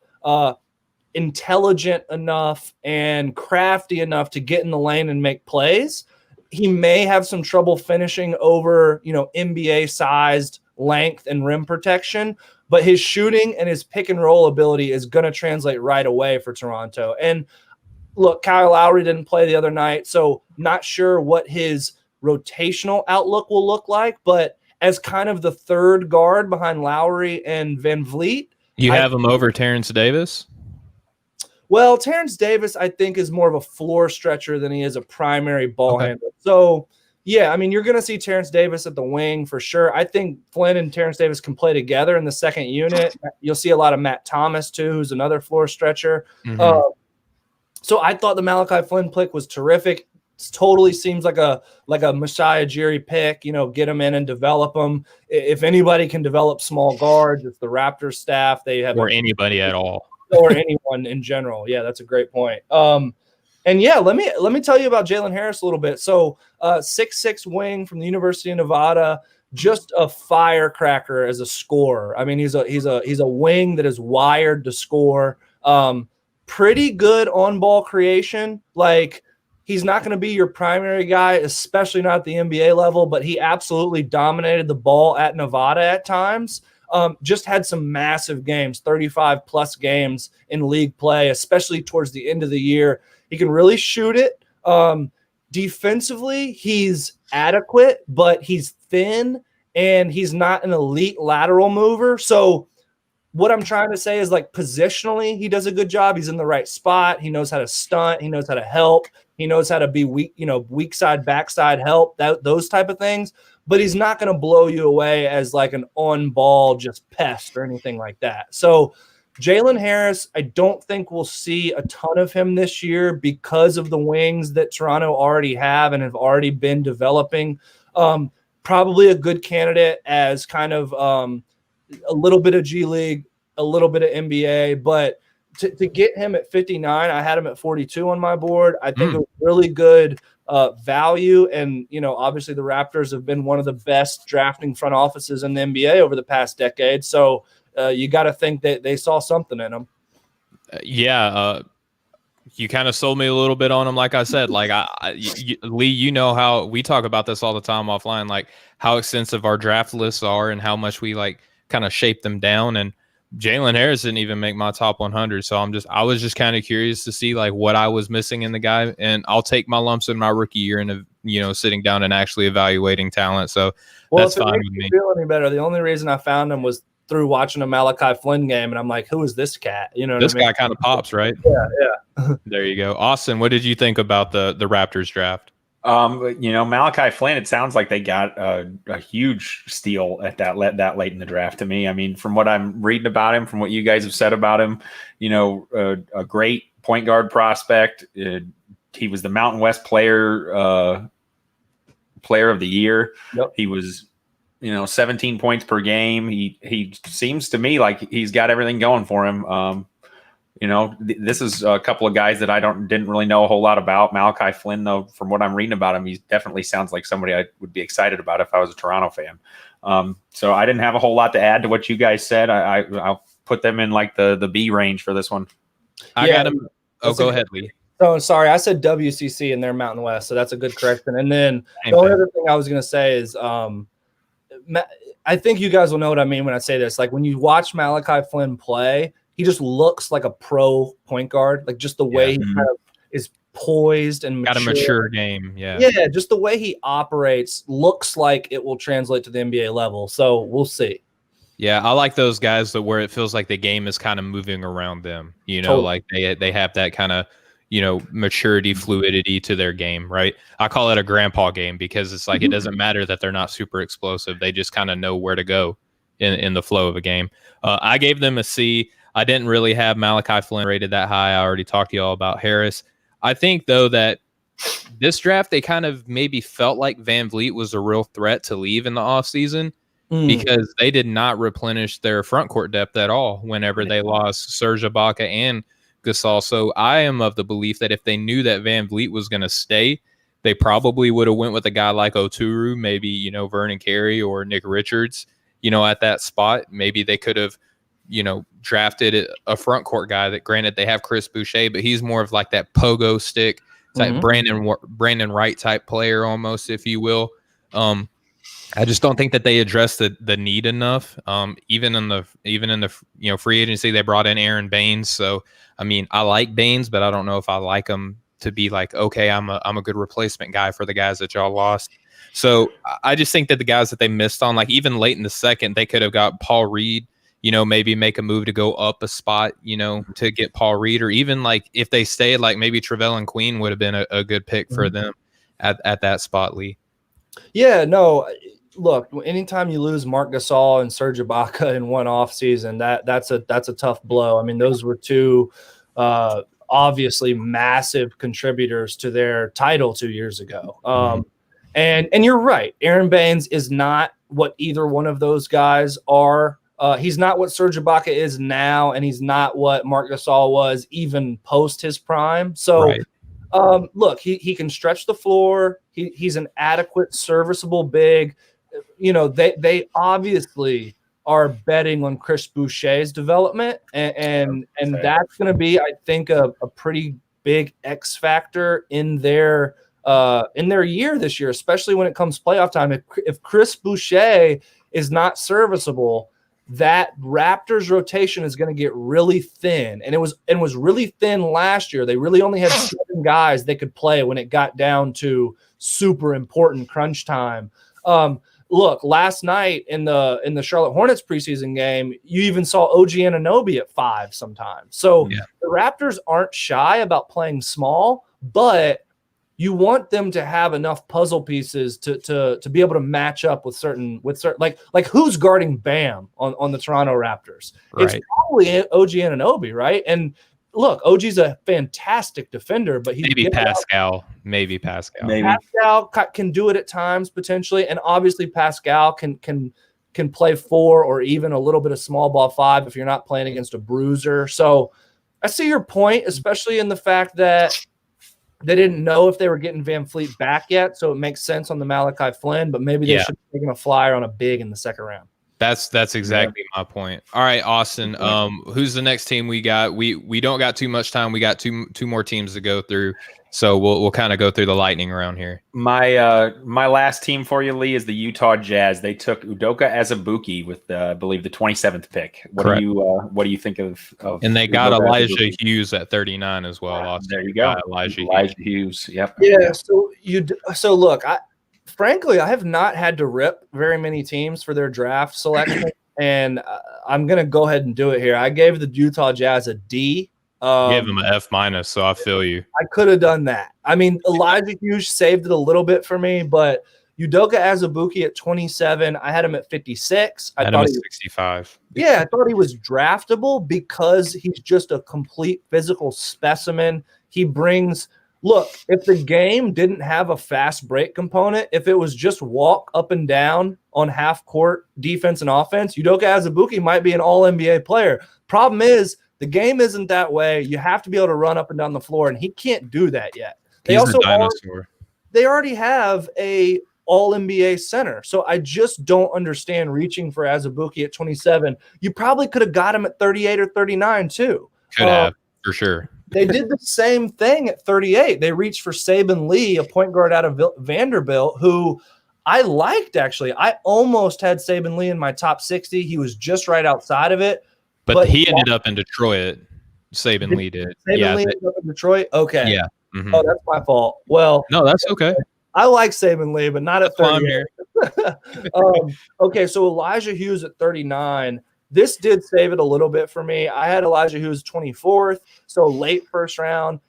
intelligent enough, and crafty enough to get in the lane and make plays. He may have some trouble finishing over, NBA sized length and rim protection, but his shooting and his pick and roll ability is going to translate right away for Toronto. And look, Kyle Lowry didn't play the other night, so not sure what his rotational outlook will look like, but as kind of the third guard behind Lowry and Van Vliet. You have him over Terrence Davis? Well, Terrence Davis, I think, is more of a floor stretcher than he is a primary ball handler. So, yeah, I mean, you're going to see Terrence Davis at the wing for sure. I think Flynn and Terrence Davis can play together in the second unit. You'll see a lot of Matt Thomas, too, who's another floor stretcher. Mm-hmm. So I thought the Malachi Flynn pick was terrific. It totally seems like a Masai Ujiri pick, get them in and develop them. If anybody can develop small guards, it's the Raptors staff. They have anybody at all. Or anyone in general. Yeah, that's a great point. And yeah, let me tell you about Jalen Harris a little bit. So 6'6" wing from the University of Nevada, just a firecracker as a scorer. I mean, he's a wing that is wired to score. Pretty good on ball creation. Like, he's not going to be your primary guy, especially not at the NBA level, but he absolutely dominated the ball at Nevada at times. Just had some massive games, 35-plus games in league play, especially towards the end of the year. He can really shoot it. Defensively, he's adequate, but he's thin, and he's not an elite lateral mover. So what I'm trying to say is, like, positionally, he does a good job. He's in the right spot. He knows how to stunt. He knows how to help. He knows how to be weak side, backside help, those type of things. But he's not going to blow you away as like an on-ball just pest or anything like that. So Jalen Harris, I don't think we'll see a ton of him this year because of the wings that Toronto already have and have already been developing. Probably a good candidate as kind of a little bit of G League, a little bit of NBA, but to get him at 59, I had him at 42 on my board. I think it was really good value. And, obviously the Raptors have been one of the best drafting front offices in the NBA over the past decade. So you got to think that they saw something in him. You kind of sold me a little bit on him. Like I said, like Lee, how we talk about this all the time offline, like how extensive our draft lists are and how much we like kind of shape them down. And Jalen Harris didn't even make my top 100. So I was just kind of curious to see like what I was missing in the guy. And I'll take my lumps in my rookie year and, sitting down and actually evaluating talent. So that's fine with me. Feel any better? The only reason I found him was through watching a Malachi Flynn game. And I'm like, who is this cat? This guy kind of pops, right? Yeah. There you go. Austin, what did you think about the Raptors draft? Malachi Flynn, it sounds like they got a huge steal at that late in the draft to me. I mean, from what I'm reading about him, from what you guys have said about him, a great point guard prospect. He was the Mountain West player of the year. Yep. He was, 17 points per game. He seems to me like he's got everything going for him. This is a couple of guys that I didn't really know a whole lot about. Malachi Flynn, though, from what I'm reading about him, he definitely sounds like somebody I would be excited about if I was a Toronto fan. So I didn't have a whole lot to add to what you guys said. I'll put them in like the B range for this one. I got him. Oh, go ahead, Lee. Oh, sorry. I said WCC and they're Mountain West, so that's a good correction. And then the only other thing I was going to say is I think you guys will know what I mean when I say this. Like when you watch Malachi Flynn play, he just looks like a pro point guard, like just the way he kind of is poised and got a mature game. Yeah, just the way he operates looks like it will translate to the NBA level. So we'll see. Yeah, I like those guys where it feels like the game is kind of moving around them. Totally. Like they have that kind of maturity, fluidity to their game, right? I call it a grandpa game because it's like it doesn't matter that they're not super explosive. They just kind of know where to go in the flow of a game. I gave them a C. I didn't really have Malachi Flynn rated that high. I already talked to y'all about Harris. I think, though, that this draft, they kind of maybe felt like Van Vliet was a real threat to leave in the offseason because they did not replenish their front court depth at all whenever they lost Serge Ibaka and Gasol. So I am of the belief that if they knew that Van Vliet was going to stay, they probably would have went with a guy like Oturu, maybe, Vernon Carey or Nick Richards, at that spot. Maybe they could have drafted a front court guy that, granted, they have Chris Boucher, but he's more of like that pogo stick type Brandon Wright type player almost, if you will. I just don't think that they addressed the need enough. Even in the free agency, they brought in Aaron Baines. So I mean, I like Baines, but I don't know if I like him to be like, okay, I'm a good replacement guy for the guys that y'all lost. So I just think that the guys that they missed on, like even late in the second, they could have got Paul Reed. Maybe make a move to go up a spot, to get Paul Reed, or even like if they stayed, like maybe Trevelyan Queen would have been a good pick for them at that spot, Lee. Yeah, no, look, anytime you lose Marc Gasol and Serge Ibaka in one off season, that's a tough blow. I mean, those were two obviously massive contributors to their title 2 years ago. And you're right, Aaron Baines is not what either one of those guys are. He's not what Serge Ibaka is now, and he's not what Marc Gasol was even post his prime. So, look, he can stretch the floor. He's an adequate, serviceable big. They obviously are betting on Chris Boucher's development, and that's going to be, I think, a pretty big X factor in their year this year, especially when it comes playoff time. If Chris Boucher is not serviceable, that Raptors rotation is going to get really thin, and it was really thin last year. They really only had 7 guys they could play when it got down to super important crunch time. Look, last night in the Charlotte Hornets preseason game, you even saw OG Anunoby at 5 sometimes. So the Raptors aren't shy about playing small, but you want them to have enough puzzle pieces to be able to match up with certain like who's guarding Bam on the Toronto Raptors? Right. It's probably OG Anunoby, right? And look, OG's a fantastic defender, but maybe Pascal. Maybe Pascal can do it at times potentially, and obviously Pascal can play 4 or even a little bit of small ball 5 if you're not playing against a bruiser. So I see your point, especially in the fact that they didn't know if they were getting Van Fleet back yet, so it makes sense on the Malachi Flynn, but maybe they should have taken a flyer on a big in the second round. That's exactly my point. All right, Austin. Who's the next team we got? We don't got too much time. We got two more teams to go through, so we'll kind of go through the lightning round here. My last team for you, Lee, is the Utah Jazz. They took Udoka Azubuike with I believe the 27th pick. What do you think of? And they got Elijah Hughes at 39 as well. Austin. There you go, Elijah Hughes. Yep. Yeah. So look, frankly, I have not had to rip very many teams for their draft selection, and I'm going to go ahead and do it here. I gave the Utah Jazz a D. Give him an F-, so I feel you. I could have done that. I mean, Elijah Hughes saved it a little bit for me, but Udoka Azubuike at 27, I had him at 56. I had him at 65. Yeah, I thought he was draftable because he's just a complete physical specimen. He brings – look, if the game didn't have a fast break component, if it was just walk up and down on half-court defense and offense, Udoka Azubuike might be an all-NBA player. Problem is, the game isn't that way. You have to be able to run up and down the floor, and he can't do that yet. They already have a all-NBA center, so I just don't understand reaching for Azubuike at 27. You probably could have got him at 38 or 39 too. Could have, for sure. They did the same thing at 38. They reached for Saban Lee, a point guard out of Vanderbilt, who I liked, actually. I almost had Saban Lee in my top 60. He was just right outside of it. But he ended up in Detroit. Saban Lee did. Saban Lee ended up in Detroit? Okay. Yeah. Mm-hmm. Oh, that's my fault. Well, no, that's okay. I like Saban Lee, but not at 38. Okay, so Elijah Hughes at 39. This did save it a little bit for me. I had Elijah Hughes 24th, so late first round.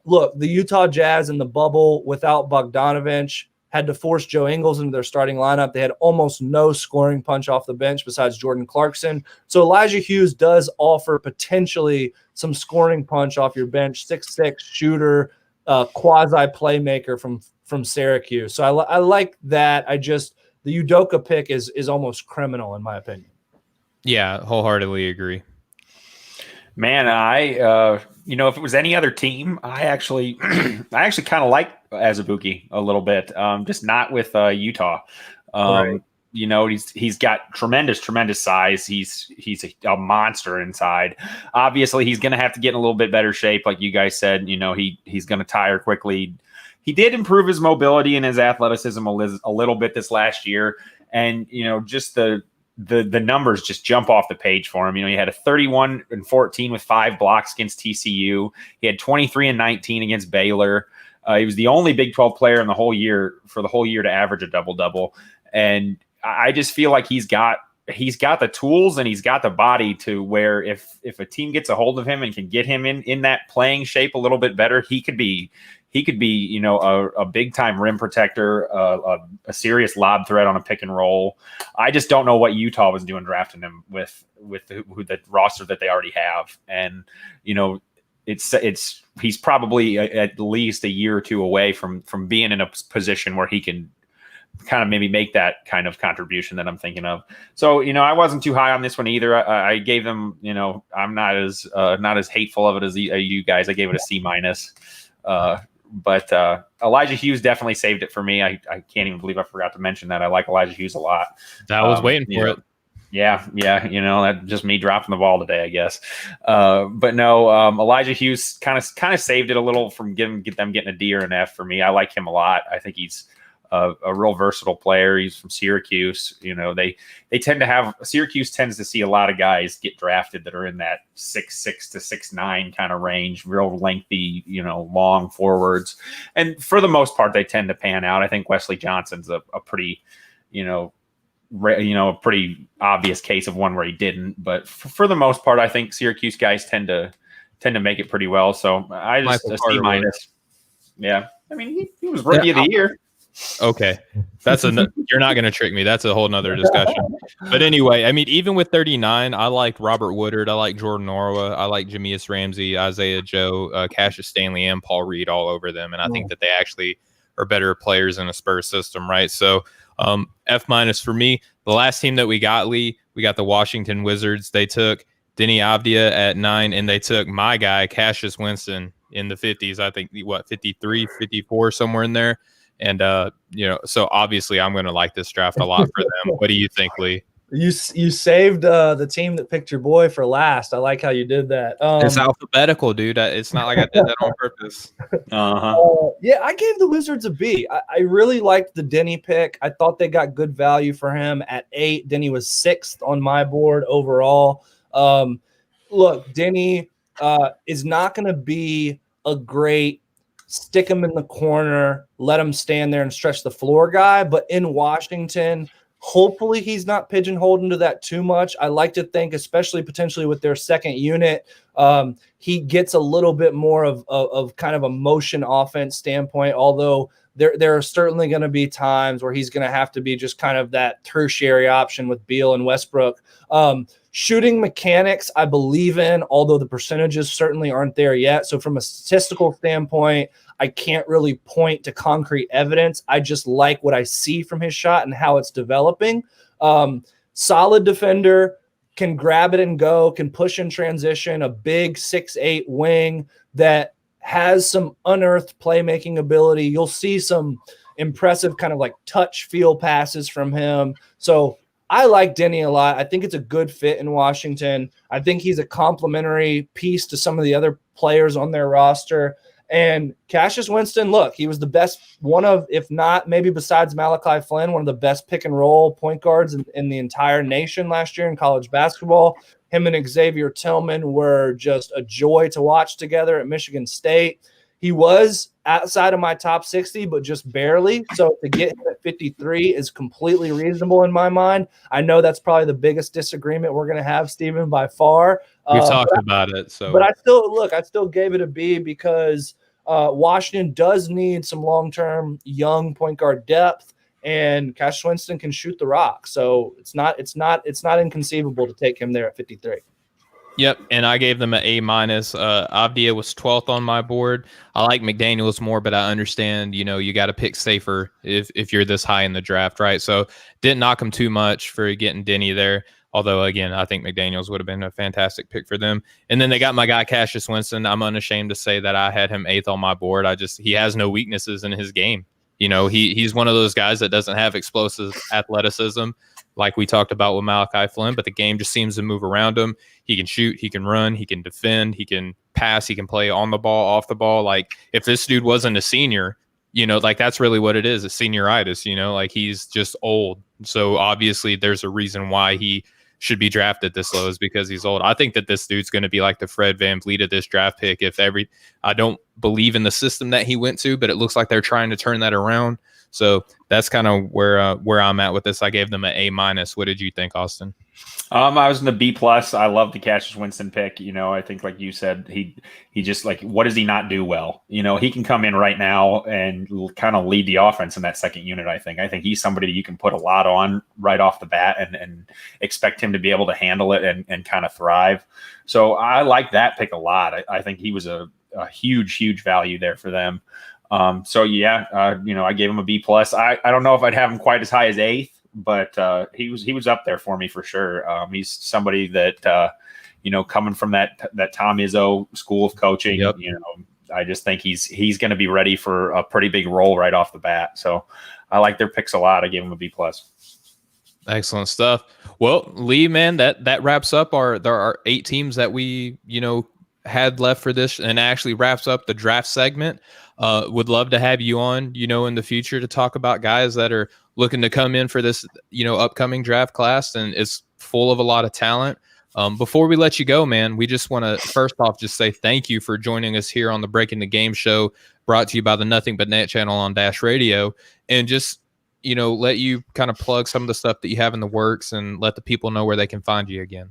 Look, the Utah Jazz in the bubble without Bogdanovich had to force Joe Ingles into their starting lineup. They had almost no scoring punch off the bench besides Jordan Clarkson. So Elijah Hughes does offer potentially some scoring punch off your bench, 6'6", shooter, quasi-playmaker from Syracuse. So I like that. The Udoka pick is almost criminal in my opinion. Yeah, wholeheartedly agree. Man, if it was any other team, I actually kind of like Azubuike a little bit. Just not with Utah. Right. He's got tremendous size. He's a monster inside. Obviously, he's going to have to get in a little bit better shape, like you guys said. He's going to tire quickly. He did improve his mobility and his athleticism a little bit this last year, and just the numbers just jump off the page for him. He had a 31-14 with 5 blocks against TCU. He had 23-19 against Baylor. He was the only Big 12 player in the whole year to average a double-double. And I just feel like he's got the tools and he's got the body to where if a team gets a hold of him and can get him in that playing shape a little bit better, he could be a big time rim protector, a serious lob threat on a pick and roll. I just don't know what Utah was doing drafting him with the roster that they already have, and he's probably at least a year or two away from being in a position where he can kind of maybe make that kind of contribution that I'm thinking of. So, I wasn't too high on this one either. I gave them, I'm not as hateful of it as you guys. I gave it a C-. But Elijah Hughes definitely saved it for me. I can't even believe I forgot to mention that. I like Elijah Hughes a lot. I was waiting for it. Yeah. That's just me dropping the ball today, I guess. But no, Elijah Hughes kind of saved it a little from them getting a D or an F for me. I like him a lot. I think he's a real versatile player. He's from Syracuse. They tend to have Syracuse tends to see a lot of guys get drafted that are in that 6'6" to 6'9" kind of range, real lengthy, long forwards. And for the most part, they tend to pan out. I think Wesley Johnson's a pretty, a pretty obvious case of one where he didn't. But for the most part, I think Syracuse guys tend to make it pretty well. So I just a C-. Yeah. I mean, he was rookie of the year. Okay. You're not going to trick me. That's a whole nother discussion. But anyway, I mean, even with 39, I liked Robert Woodard. I like Jordan Norwa. I like Jameis Ramsey, Isaiah Joe, Cassius Stanley, and Paul Reed all over them. And I think that they actually are better players in a Spurs system, right? So F- for me. The last team that we got, Lee, we got the Washington Wizards. They took Denny Avdia at 9, and they took my guy, Cassius Winston, in the 50s. I think, 53, 54, somewhere in there. And, so obviously I'm going to like this draft a lot for them. What do you think, Lee? You saved the team that picked your boy for last. I like how you did that. It's alphabetical, dude. It's not like I did that on purpose. Yeah, I gave the Wizards a B. I really liked the Denny pick. I thought they got good value for him at 8. Denny was 6th on my board overall. Look, Denny is not going to be a great stick him in the corner, let him stand there and stretch the floor guy. But in Washington, hopefully he's not pigeonholed into that too much. I like to think, especially potentially with their second unit, he gets a little bit more of kind of a motion offense standpoint, although there are certainly going to be times where he's going to have to be just kind of that tertiary option with Beal and Westbrook. Shooting mechanics, I believe in, although the percentages certainly aren't there yet. So from a statistical standpoint, I can't really point to concrete evidence. I just like what I see from his shot and how it's developing. Solid defender, can grab it and go, can push in transition, a big 6'8" wing that has some unearthed playmaking ability. You'll see some impressive kind of like touch feel passes from him. So I like Denny a lot. I think it's a good fit in Washington. I think he's a complementary piece to some of the other players on their roster. And Cassius Winston, look, he was the best, one of, if not maybe besides Malachi Flynn, one of the best pick and roll point guards in the entire nation last year in college basketball. Him and Xavier Tillman were just a joy to watch together at Michigan State. He was outside of my top 60, but just barely. So to get him at 53 is completely reasonable in my mind. I know that's probably the biggest disagreement we're going to have, Stephen, by far. We've talked about it. So, but I still gave it a B because Washington does need some long-term young point guard depth, and Cassius Winston can shoot the rock. So it's not inconceivable to take him there at 53. Yep, and I gave them an A-. Avdia was 12th on my board. I like McDaniels more, but I understand, you got to pick safer if you're this high in the draft, right? So didn't knock him too much for getting Denny there. Although, again, I think McDaniels would have been a fantastic pick for them. And then they got my guy, Cassius Winston. I'm unashamed to say that I had him 8th on my board. He has no weaknesses in his game. He's one of those guys that doesn't have explosive athleticism like we talked about with Malachi Flynn, but the game just seems to move around him. He can shoot, he can run, he can defend, he can pass, he can play on the ball, off the ball. Like, if this dude wasn't a senior, that's really what it is, a senioritis, he's just old. So obviously there's a reason why he should be drafted this low, is because he's old. I think that this dude's going to be like the Fred VanVleet of this draft pick. I don't believe in the system that he went to, but it looks like they're trying to turn that around. So that's kind of where I'm at with this. I gave them an A-. What did you think, Austin? I was in the B+. I love the Cassius Winston pick. I think, like you said, he just, like, what does he not do well? He can come in right now and kind of lead the offense in that second unit. I think he's somebody that you can put a lot on right off the bat and expect him to be able to handle it and kind of thrive. So I like that pick a lot. I think he was a huge value there for them. I gave him a B+. I don't know if I'd have him quite as high as 8th, but he was up there for me for sure. He's somebody that coming from that Tom Izzo school of coaching. Yep. I just think he's going to be ready for a pretty big role right off the bat. So I like their picks a lot. I gave him a B+. Excellent stuff. Well, Lee, man, that wraps up there are 8 teams that we had left for this, and actually wraps up the draft segment. Would love to have you on, in the future to talk about guys that are looking to come in for this, upcoming draft class, and it's full of a lot of talent. Before we let you go, man, we just want to first off just say thank you for joining us here on the Breaking the Game show, brought to you by the Nothing But Net channel on Dash Radio, and just let you kind of plug some of the stuff that you have in the works and let the people know where they can find you again.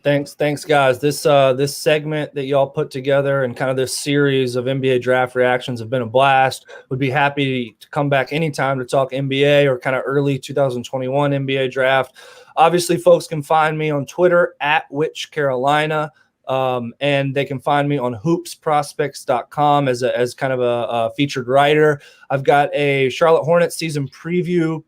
Thanks, guys. This segment that y'all put together and kind of this series of NBA draft reactions have been a blast. Would be happy to come back anytime to talk NBA or kind of early 2021 NBA draft. Obviously, folks can find me on Twitter at Which Carolina, and they can find me on hoopsprospects.com as kind of a featured writer. I've got a Charlotte Hornets season preview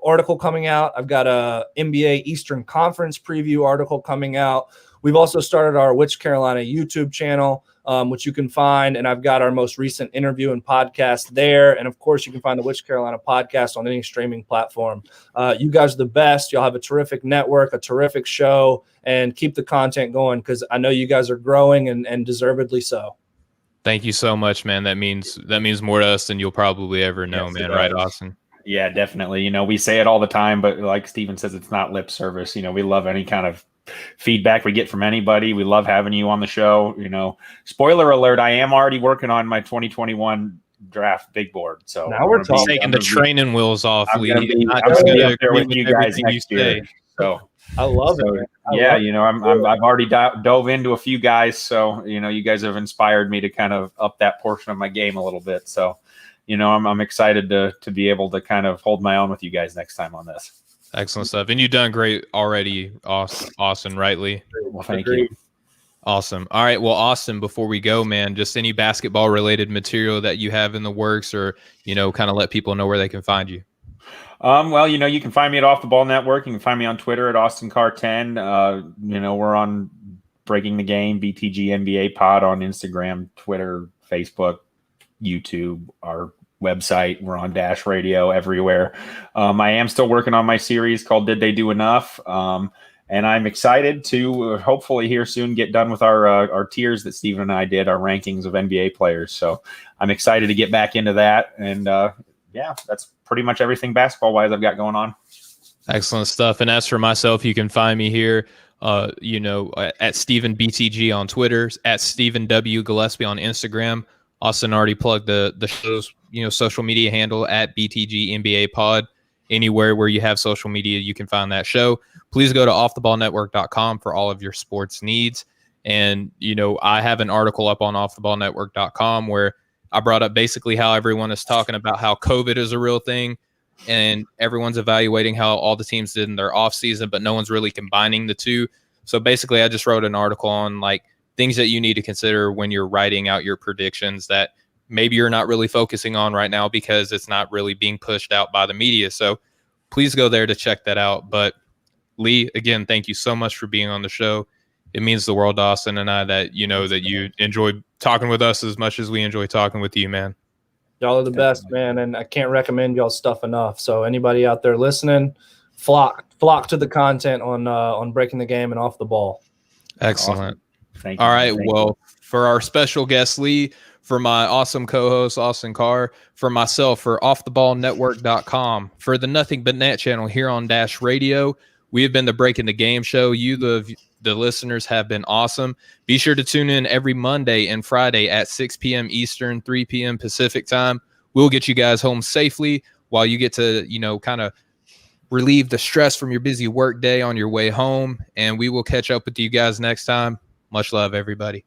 article coming out. I've got a NBA Eastern Conference preview article coming out. We've also started our Which Carolina YouTube channel, which you can find, and I've got our most recent interview and podcast there. And of course, you can find the Which Carolina podcast on any streaming platform. You guys are the best. Y'all have a terrific network, a terrific show, and keep the content going because I know you guys are growing and deservedly so. Thank you so much, man. That means more to us than you'll probably ever know, yes, man. Right, Austin? Yeah, definitely. We say it all the time, but like Steven says, it's not lip service. We love any kind of feedback we get from anybody. We love having you on the show. Spoiler alert, I am already working on my 2021 draft big board. So now we're taking the training wheels off. I'm going to be up there with you guys next year. So I love it. I've already dove into a few guys. So, you guys have inspired me to kind of up that portion of my game a little bit. So, I'm excited to be able to kind of hold my own with you guys next time on this. Excellent stuff. And you've done great already, Austin, rightly. Well, thank you. Awesome. All right. Well, Austin, before we go, man, just any basketball related material that you have in the works or, kind of let people know where they can find you. Well, you can find me at Off the Ball Network. You can find me on Twitter at AustinCar10. We're on Breaking the Game, BTG NBA Pod on Instagram, Twitter, Facebook, YouTube, our website. We're on Dash Radio everywhere. I am still working on my series called Did They Do Enough? And I'm excited to hopefully here soon get done with our tiers that Steven and I did, our rankings of NBA players. So I'm excited to get back into that. And yeah, that's pretty much everything basketball-wise I've got going on. Excellent stuff. And as for myself, you can find me here, at Steven BTG on Twitter, at Steven W. Gillespie on Instagram. Austin already plugged the show's social media handle at BTG NBA Pod. Anywhere where you have social media, you can find that show. Please go to offtheballnetwork.com for all of your sports needs. And I have an article up on offtheballnetwork.com where I brought up basically how everyone is talking about how COVID is a real thing, and everyone's evaluating how all the teams did in their off season, but no one's really combining the two. So basically, I just wrote an article on things that you need to consider when you're writing out your predictions that maybe you're not really focusing on right now because it's not really being pushed out by the media. So please go there to check that out. But Lee, again, thank you so much for being on the show. It means the world to Austin and I that that you enjoy talking with us as much as we enjoy talking with you, man. Y'all are the best, man, and I can't recommend y'all stuff enough. So anybody out there listening, flock to the content on Breaking the Game and Off the Ball. Excellent. Awesome. Thank you. All right. Well, for our special guest, Lee, for my awesome co-host, Austin Carr, for myself, for offtheballnetwork.com, for the Nothing But Net channel here on Dash Radio, we have been the Breaking the Game show. You, the listeners, have been awesome. Be sure to tune in every Monday and Friday at 6 p.m. Eastern, 3 p.m. Pacific time. We'll get you guys home safely while you get to, kind of relieve the stress from your busy work day on your way home. And we will catch up with you guys next time. Much love, everybody.